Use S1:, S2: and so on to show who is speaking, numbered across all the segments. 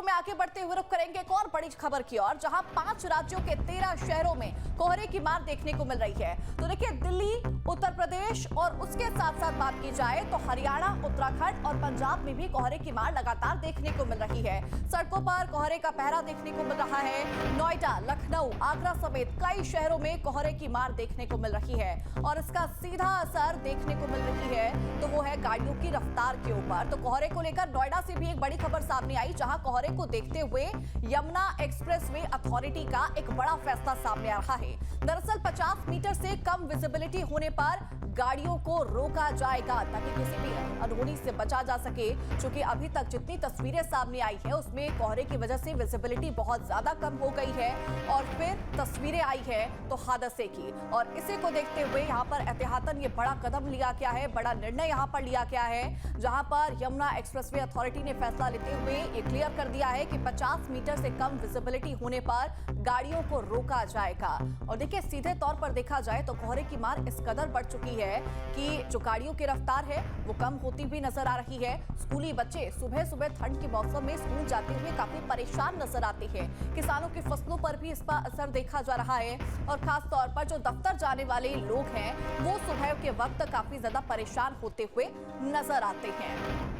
S1: खबरों में आगे बढ़ते हुए रुख करेंगे एक और बड़ी खबर की ओर, जहां 5 राज्यों के 13 शहरों में कोहरे की मार देखने को मिल रही है। तो देखिए, दिल्ली, उत्तर प्रदेश और उसके साथ साथ बात की जाए तो हरियाणा, उत्तराखंड और पंजाब में भी कोहरे की मार लगातार देखने को मिल रही है। सड़कों पर कोहरे का पहरा देखने को मिल रहा है। नोएडा, लखनऊ, आगरा समेत कई शहरों में कोहरे की मार देखने को मिल रही है और इसका सीधा असर देखने को मिल रही है तो वो है गाड़ियों की रफ्तार के ऊपर। तो कोहरे को लेकर नोएडा से भी एक बड़ी खबर सामने आई, जहां कोहरे को देखते हुए यमुना एक्सप्रेसवे अथॉरिटी का एक बड़ा फैसला सामने आ रहा है। दरअसल 50 मीटर से कम विजिबिलिटी होने पर गाड़ियों को रोका जाएगा ताकि किसी भी अनहोनी से बचा जा सके। क्योंकि अभी तक जितनी तस्वीरें सामने आई है उसमें कोहरे की वजह से विजिबिलिटी बहुत ज्यादा कम हो गई है और फिर तस्वीरें आई है तो हादसे की, और इसी को देखते हुए यहाँ पर एहतियातन ये बड़ा कदम लिया गया है, बड़ा निर्णय यहाँ पर लिया गया है, जहां पर यमुना एक्सप्रेसवे अथॉरिटी ने फैसला लेते हुए ये क्लियर कर दिया है कि 50 मीटर से कम विजिबिलिटी होने पर गाड़ियों को रोका जाएगा। और देखिए, सीधे तौर पर देखा जाए तो कोहरे की मार इस कदर बढ़ चुकी है कि जो गाड़ियों की रफ्तार है वो कम होती हुई नजर आ रही है। स्कूली बच्चे सुबह सुबह ठंड के मौसम में स्कूल जाते हुए काफी परेशान नजर आते हैं। किसानों की फसलों पर भी इसका असर देखा जा रहा है और खास तौर पर जो दफ्तर जाने वाले लोग हैं वो सुबह के वक्त काफी ज्यादा परेशान होते हुए नजर आते हैं।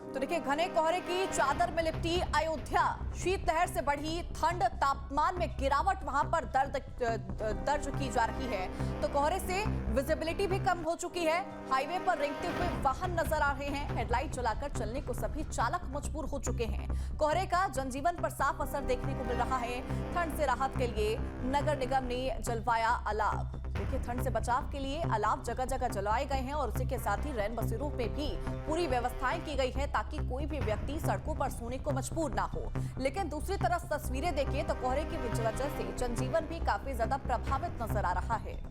S1: तो देखिए, घने कोहरे की चादर में लिपटी अयोध्या, शीतलहर से बढ़ी ठंड, तापमान में गिरावट वहां पर दर्ज की जा रही है। तो कोहरे से विजिबिलिटी भी कम हो चुकी है। हाईवे पर रेंगते हुए वाहन नजर आ रहे हैं। हेडलाइट जलाकर चलने को सभी चालक मजबूर हो चुके हैं। कोहरे का जनजीवन पर साफ असर देखने को मिल रहा है। ठंड से राहत के लिए नगर निगम ने जलवाया अलाव। देखिए, ठंड से बचाव के लिए अलाव जगह जगह जलाए गए हैं और उसी के साथ ही रैन बसेरों में भी पूरी व्यवस्थाएं की गई है ताकि कोई भी व्यक्ति सड़कों पर सोने को मजबूर ना हो। लेकिन दूसरी तरफ तस्वीरें देखिए तो कोहरे की वजह से जनजीवन भी काफी ज्यादा प्रभावित नजर आ रहा है।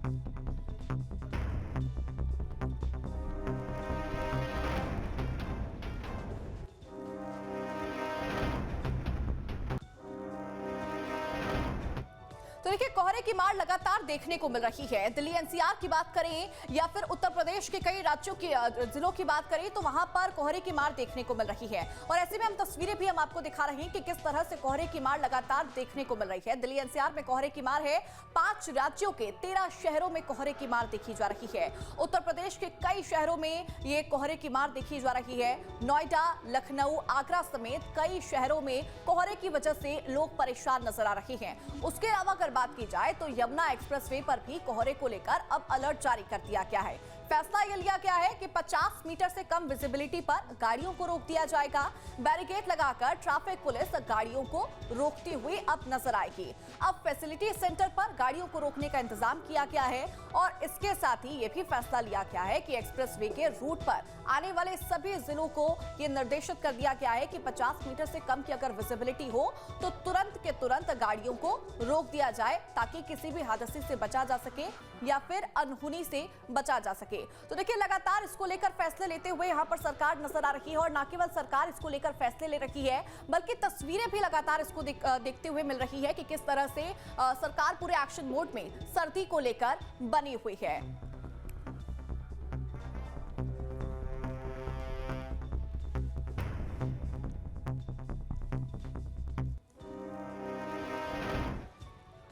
S1: तो देखिए, कोहरे की मार लगातार देखने को मिल रही है। दिल्ली एनसीआर की बात करें या फिर उत्तर प्रदेश के कई राज्यों की जिलों की बात करें तो वहां पर कोहरे की मार देखने को मिल रही है। और ऐसे में हम तस्वीरें भी हम आपको दिखा रहे हैं कि किस तरह से कोहरे की मार लगातार देखने को मिल रही है। दिल्ली एनसीआर में कोहरे की मार है। 5 राज्यों के 13 शहरों में कोहरे की मार देखी जा रही है। उत्तर प्रदेश के कई शहरों में ये कोहरे की मार देखी जा रही है। नोएडा, लखनऊ, आगरा समेत कई शहरों में कोहरे की वजह से लोग परेशान नजर आ रहे हैं। उसके अलावा अगर बात की जाए तो यमुना एक्सप्रेसवे पर भी कोहरे को लेकर अब अलर्ट जारी कर दिया गया है। फैसला यह लिया गया है कि 50 मीटर से कम विजिबिलिटी पर गाड़ियों को रोक दिया जाएगा। बैरिकेड लगाकर ट्रैफिक पुलिस गाड़ियों को रोकती हुई अब नजर आएगी। अब फैसिलिटी सेंटर पर गाड़ियों को रोकने का इंतजाम किया गया है और इसके साथ ही यह भी फैसला लिया गया है कि एक्सप्रेसवे के रूट पर आने वाले सभी जिलों को यह निर्देशित कर दिया गया है कि 50 मीटर से कम की अगर विजिबिलिटी हो तो तुरंत के तुरंत गाड़ियों को रोक दिया जाए ताकि किसी भी हादसे से बचा जा सके या फिर अनहोनी से बचा जा सके। तो देखिए, लगातार इसको लेकर फैसले लेते हुए यहां पर सरकार नजर आ रही है और न केवल सरकार इसको लेकर फैसले ले रही है बल्कि तस्वीरें भी लगातार इसको देखते हुए मिल रही है कि किस तरह से सरकार पूरे एक्शन मोड में सर्दी को लेकर बनी हुई है।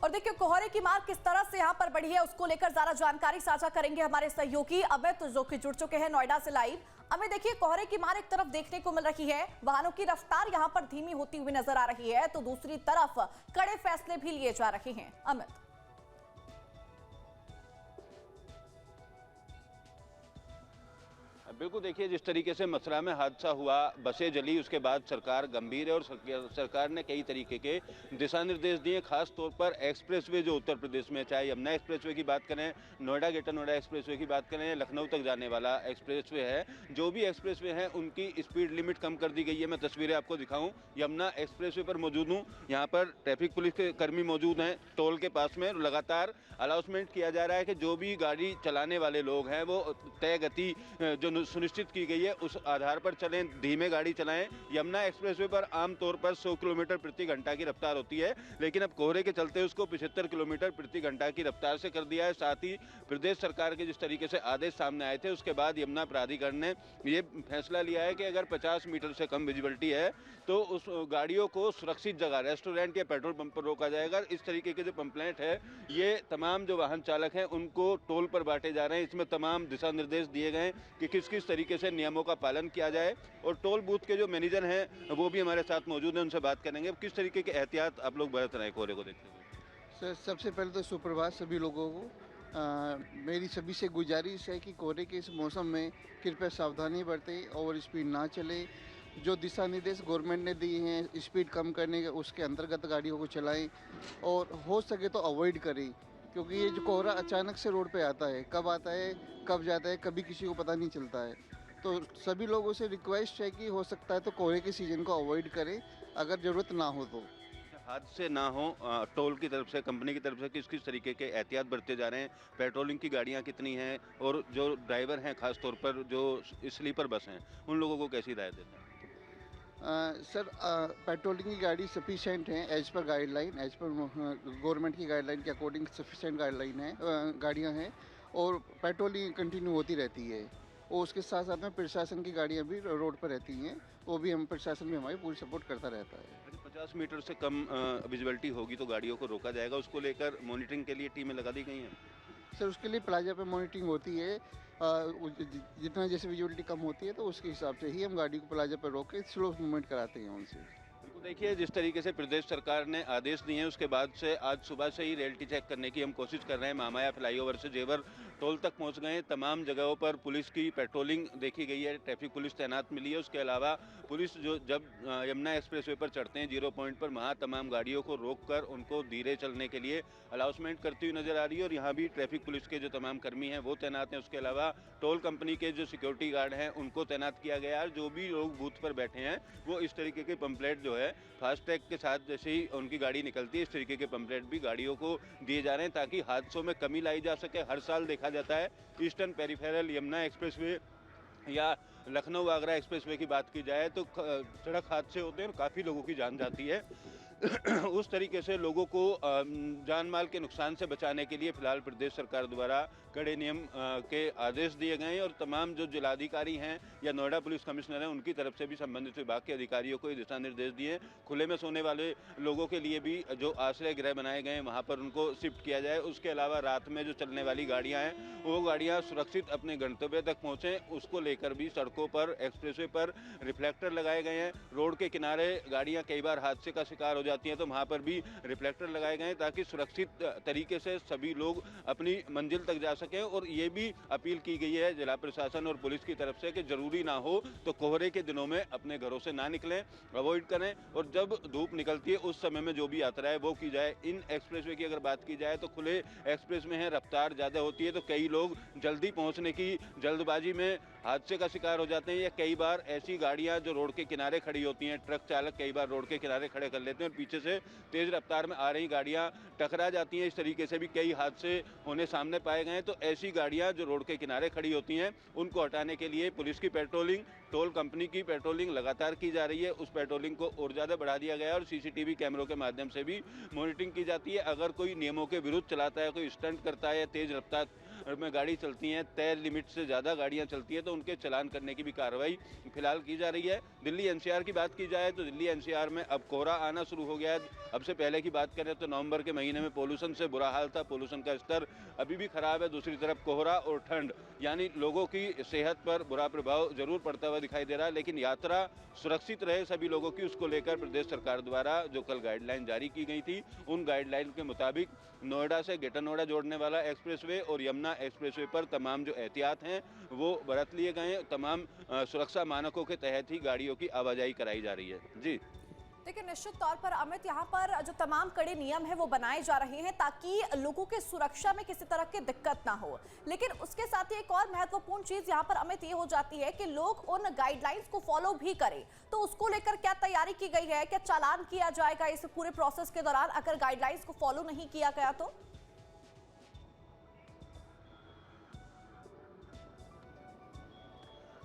S1: और देखिए, कोहरे की मार किस तरह से यहां पर बढ़ी है उसको लेकर ज्यादा जानकारी साझा करेंगे हमारे सहयोगी अमित, जो कि जुड़ चुके हैं नोएडा से लाइव। अमित, देखिए, कोहरे की मार एक तरफ देखने को मिल रही है, वाहनों की रफ्तार यहां पर धीमी होती हुई नजर आ रही है, तो दूसरी तरफ कड़े फैसले भी लिए जा रहे हैं। अमित,
S2: बिल्कुल, देखिए, जिस तरीके से मथुरा में हादसा हुआ, बसें जली, उसके बाद सरकार गंभीर है और सरकार ने कई तरीके के दिशा निर्देश दिए। खास तौर पर एक्सप्रेसवे जो उत्तर प्रदेश में, चाहे यमुना एक्सप्रेसवे की बात करें, नोएडा ग्रेटर नोएडा एक्सप्रेसवे की बात करें, लखनऊ तक जाने वाला एक्सप्रेसवे है, जो भी एक्सप्रेसवे हैं उनकी स्पीड लिमिट कम कर दी गई है। मैं तस्वीरें आपको दिखाऊँ, यमुना एक्सप्रेसवे पर मौजूद हूँ। यहाँ पर ट्रैफिक पुलिस के कर्मी मौजूद हैं टोल के पास में। लगातार अनाउंसमेंट किया जा रहा है कि जो भी गाड़ी चलाने वाले लोग हैं वो तय गति जो सुनिश्चित की गई है उस आधार पर चलें, धीमे गाड़ी चलाएं। यमुना एक्सप्रेसवे पर आमतौर पर 100 किलोमीटर प्रति घंटा की रफ्तार होती है, लेकिन अब कोहरे के चलते उसको 75 किलोमीटर प्रति घंटा की रफ्तार से कर दिया है। साथ ही प्रदेश सरकार के जिस तरीके से आदेश सामने आए थे, उसके बाद यमुना प्राधिकरण ने ये फैसला लिया है कि अगर 50 मीटर से कम विजिबिलिटी है तो उस गाड़ियों को सुरक्षित जगह, रेस्टोरेंट या पेट्रोल पंप पर रोका जाएगा। इस तरीके के जो पंपलेट है, ये तमाम जो वाहन चालक हैं उनको टोल पर बांटे जा रहे हैं। इसमें तमाम दिशा निर्देश दिए गए कि किस किस तरीके से नियमों का पालन किया जाए। और टोल बूथ के जो मैनेजर हैं वो भी हमारे साथ मौजूद हैं, उनसे बात करेंगे किस तरीके के एहतियात आप लोग बरत रहे हैं कोहरे को देखते हुए।
S3: सर, सबसे पहले तो सुप्रभात सभी लोगों को। मेरी सभी से गुजारिश है कि कोहरे के इस मौसम में कृपया सावधानी बरतें और स्पीड ना चले। जो दिशा निर्देश गवर्नमेंट ने दिए हैं स्पीड कम करने के, उसके अंतर्गत गाड़ियों को चलाएं और हो सके तो अवॉइड करें, क्योंकि ये जो कोहरा अचानक से रोड पे आता है, कब आता है कब जाता है कभी किसी को पता नहीं चलता है। तो सभी लोगों से रिक्वेस्ट है कि हो सकता है तो कोहरे के सीजन को अवॉइड करें अगर ज़रूरत ना हो तो।
S2: हादसे ना हो, टोल की तरफ से, कंपनी की तरफ से किस किस तरीके के एहतियात बरते जा रहे हैं, पेट्रोलिंग की गाड़ियां कितनी हैं और जो ड्राइवर हैं खास तौर पर जो स्लीपर बस हैं उन लोगों को कैसी हिदायत देते हैं?
S3: सर, पेट्रोलिंग की गाड़ी सफिशेंट है as per guideline, as per government की गाइडलाइन के अकॉर्डिंग सफिशेंट गाइडलाइन है, गाड़ियां हैं और पेट्रोलिंग कंटिन्यू होती रहती है। और उसके साथ साथ में प्रशासन की गाड़ियां भी रोड पर रहती हैं, वो भी हम प्रशासन भी हमारी पूरी सपोर्ट करता रहता है।
S2: 50 मीटर से कम विजिबिलिटी होगी तो गाड़ियों को रोका जाएगा, उसको लेकर मॉनिटरिंग के लिए टीमें लगा दी गई हैं।
S3: सर, उसके लिए प्लाजा पे मॉनिटरिंग होती है। जितना जैसे विजिबिलिटी कम होती है तो उसके हिसाब से ही हम गाड़ी को प्लाजा पर रोक के स्लो मूवमेंट कराते हैं उनसे।
S2: बिल्कुल, देखिए जिस तरीके से प्रदेश सरकार ने आदेश दिए हैं उसके बाद से आज सुबह से ही रियलिटी चेक करने की हम कोशिश कर रहे हैं। महामाया फ्लाईओवर से जेवर टोल तक पहुंच गए हैं। तमाम जगहों पर पुलिस की पेट्रोलिंग देखी गई है, ट्रैफिक पुलिस तैनात मिली है। उसके अलावा पुलिस जो जब यमुना एक्सप्रेसवे पर चढ़ते हैं 0 पॉइंट पर, वहाँ तमाम गाड़ियों को रोककर उनको धीरे चलने के लिए अलाउंसमेंट करती हुई नजर आ रही है। और यहाँ भी ट्रैफिक पुलिस के जो तमाम कर्मी हैं वो तैनात हैं। उसके अलावा टोल कंपनी के जो सिक्योरिटी गार्ड हैं उनको तैनात किया गया है। जो भी लोग बूथ पर बैठे हैं वो इस तरीके के पंपलेट जो है फास्टैग के साथ जैसे ही उनकी गाड़ी निकलती है, इस तरीके के पंपलेट भी गाड़ियों को दिए जा रहे हैं ताकि हादसों में कमी लाई जा सके। हर साल देखा जाता है ईस्टर्न पेरिफेरल यमुना एक्सप्रेसवे या लखनऊ आगरा एक्सप्रेसवे की बात की जाए तो सड़क हादसे होते हैं और काफ़ी लोगों की जान जाती है। उस तरीके से लोगों को जान माल के नुकसान से बचाने के लिए फिलहाल प्रदेश सरकार द्वारा कड़े नियम के आदेश दिए गए हैं और तमाम जो जिलाधिकारी हैं या नोएडा पुलिस कमिश्नर हैं उनकी तरफ से भी संबंधित विभाग के अधिकारियों को दिशा निर्देश दिए। खुले में सोने वाले लोगों के लिए भी जो आश्रय गृह बनाए गए हैं वहाँ पर उनको शिफ्ट किया जाए। उसके अलावा रात में जो चलने वाली गाड़ियाँ हैं वो गाड़ियाँ सुरक्षित अपने गंतव्य तक पहुँचें, उसको लेकर भी सड़कों पर, एक्सप्रेसवे पर रिफ्लेक्टर लगाए गए हैं। रोड के किनारे गाड़ियाँ कई बार हादसे का शिकार हो जाती हैं तो वहाँ पर भी रिफ्लेक्टर लगाए गए हैं ताकि सुरक्षित तरीके से सभी लोग अपनी मंजिल तक जा सकें। और ये भी अपील की गई है जिला प्रशासन और पुलिस की तरफ से कि जरूरी ना हो तो कोहरे के दिनों में अपने घरों से ना निकलें, अवॉइड करें और जब धूप निकलती है उस समय में जो भी यात्रा है वो की जाए। इन एक्सप्रेसवे की अगर बात की जाए तो खुले एक्सप्रेस में है, रफ्तार ज़्यादा होती है तो कई लोग जल्दी पहुँचने की जल्दबाजी में हादसे का शिकार हो जाते हैं। या कई बार ऐसी गाड़ियां जो रोड के किनारे खड़ी होती हैं, ट्रक चालक कई बार रोड के किनारे खड़े कर लेते हैं और पीछे से तेज रफ्तार में आ रही गाड़ियां टकरा जाती हैं। इस तरीके से भी कई हादसे होने सामने पाए गए हैं। तो ऐसी गाड़ियां जो रोड के किनारे खड़ी होती हैं उनको हटाने के लिए पुलिस की पेट्रोलिंग, टोल कंपनी की पेट्रोलिंग लगातार की जा रही है। उस पेट्रोलिंग को और ज़्यादा बढ़ा दिया गया है और सीसीटीवी कैमरों के माध्यम से भी मॉनिटरिंग की जाती है। अगर कोई नियमों के विरुद्ध चलाता है, कोई स्टंट करता है या तेज रफ्तार में गाड़ी चलती हैं, तय लिमिट से ज़्यादा गाड़ियां चलती हैं तो उनके चालान करने की भी कार्रवाई फिलहाल की जा रही है। दिल्ली एनसीआर की बात की जाए तो दिल्ली एनसीआर में अब कोहरा आना शुरू हो गया है। अब से पहले की बात करें तो नवंबर के महीने में पोल्यूशन से बुरा हाल था, पोल्यूशन का स्तर अभी भी खराब है। दूसरी तरफ कोहरा और ठंड यानी लोगों की सेहत पर बुरा प्रभाव जरूर पड़ता हुआ दिखाई दे रहा है। लेकिन यात्रा सुरक्षित रहे सभी लोगों की, उसको लेकर प्रदेश सरकार द्वारा जो कल गाइडलाइन जारी की गई थी उन गाइडलाइन के मुताबिक नोएडा से ग्रेटर नोएडा जोड़ने वाला एक्सप्रेसवे और यमुना एक्सप्रेसवे पर तमाम जो एहतियात हैं वो बरत लिए गए हैं। तमाम सुरक्षा मानकों के तहत ही गाड़ियों की आवाजाही कराई जा रही है। जी
S1: देखिए, निश्चित तौर पर अमित, यहाँ पर जो तमाम कड़े नियम है वो बनाए जा रहे हैं ताकि लोगों की सुरक्षा में किसी तरह की दिक्कत ना हो। लेकिन उसके साथ ही एक और महत्वपूर्ण चीज यहाँ पर अमित ये हो जाती है कि लोग उन गाइडलाइंस को फॉलो भी करें, तो उसको लेकर क्या तैयारी की गई है? क्या चालान किया जाएगा इस पूरे प्रोसेस के दौरान अगर गाइडलाइंस को फॉलो नहीं किया गया तो?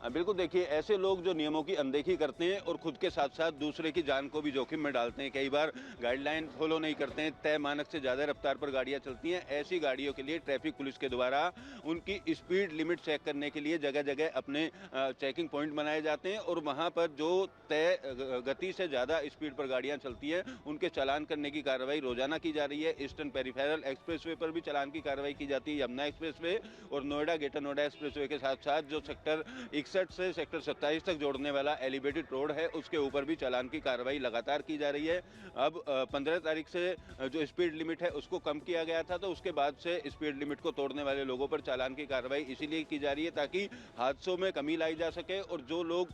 S2: बिल्कुल, देखिए ऐसे लोग जो नियमों की अनदेखी करते हैं और खुद के साथ साथ दूसरे की जान को भी जोखिम में डालते हैं, कई बार गाइडलाइन फॉलो नहीं करते हैं, तय मानक से ज़्यादा रफ्तार पर गाड़ियां चलती हैं, ऐसी गाड़ियों के लिए ट्रैफिक पुलिस के द्वारा उनकी स्पीड लिमिट चेक करने के लिए जगह जगह अपने चेकिंग पॉइंट बनाए जाते हैं और वहाँ पर जो तय गति से ज़्यादा स्पीड पर गाड़ियाँ चलती हैं उनके चालान करने की कार्रवाई रोजाना की जा रही है। ईस्टर्न पेरिफेरल एक्सप्रेसवे पर भी चालान की कार्रवाई की जाती है। यमुना एक्सप्रेसवे और नोएडा ग्रेटर नोएडा एक्सप्रेसवे के साथ साथ जो सेक्टर 61 से सेक्टर 27 तक जोड़ने वाला एलिवेटेड रोड है उसके ऊपर भी चालान की कार्रवाई लगातार की जा रही है। अब 15 तारीख से जो स्पीड लिमिट है उसको कम किया गया था, तो उसके बाद से स्पीड लिमिट को तोड़ने वाले लोगों पर चालान की कार्रवाई इसीलिए की जा रही है ताकि हादसों में कमी लाई जा सके और जो लोग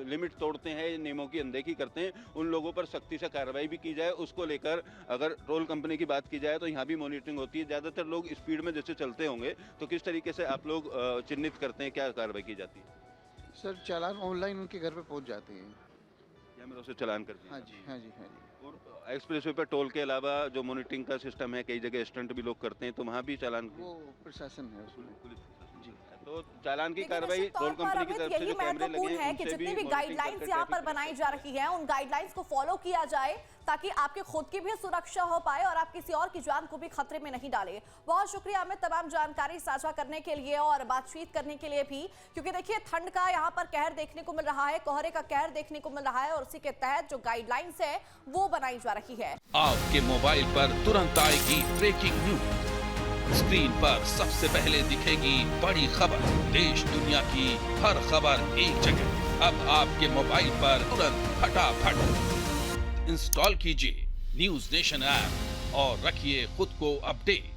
S2: लिमिट तोड़ते हैं, नियमों की अनदेखी करते हैं, उन लोगों पर सख्ती से कार्रवाई भी की जाए। उसको लेकर अगर टोल कंपनी की बात की जाए तो यहाँ भी मॉनिटरिंग होती है। ज़्यादातर लोग स्पीड में जैसे चलते होंगे तो किस तरीके से आप लोग चिन्हित करते हैं, क्या कार्रवाई की जाती है?
S3: सर चालान ऑनलाइन उनके घर पे पहुंच जाते हैं।
S2: कैमरों से चालान करते हैं?
S3: हाँ जी, हाँ जी, हाँ जी।
S2: और एक्सप्रेसवे पर टोल के अलावा जो मॉनिटरिंग का सिस्टम है, कई जगह स्टंट भी लोग करते हैं, तो वहाँ भी चालान
S3: वो प्रशासन है उसमें। जी।
S2: तो चालान की
S1: लेकिन
S2: कार्रवाई
S1: निश्चित
S2: टोल
S1: तौर पर
S2: कंपनी की
S1: अमित,
S2: तरफ से
S1: यही
S2: जो कैमरे लगे
S1: महत्वपूर्ण
S2: हैं
S1: है कि
S2: उनसे
S1: जितनी भी
S2: monitoring
S1: गाइडलाइंस
S2: करके
S1: यहाँ पर
S2: traffic
S1: बनाई जा रही है उन गाइडलाइंस को फॉलो किया जाए ताकि आपके खुद की भी सुरक्षा हो पाए और आप किसी और की जान को भी खतरे में नहीं डाले। बहुत शुक्रिया अमित तमाम जानकारी साझा करने के लिए और बातचीत करने के लिए भी, क्योंकि देखिए ठंड का यहाँ पर कहर देखने को मिल रहा है, कोहरे का कहर देखने को मिल रहा है और उसी के तहत जो गाइडलाइंस है वो बनाई जा रही है।
S4: आपके मोबाइल पर तुरंत आएगी ब्रेकिंग न्यूज, स्क्रीन पर सबसे पहले दिखेगी बड़ी खबर, देश दुनिया की हर खबर एक जगह। अब आपके मोबाइल पर तुरंत फटाफट इंस्टॉल कीजिए न्यूज नेशन ऐप और रखिए खुद को अपडेट।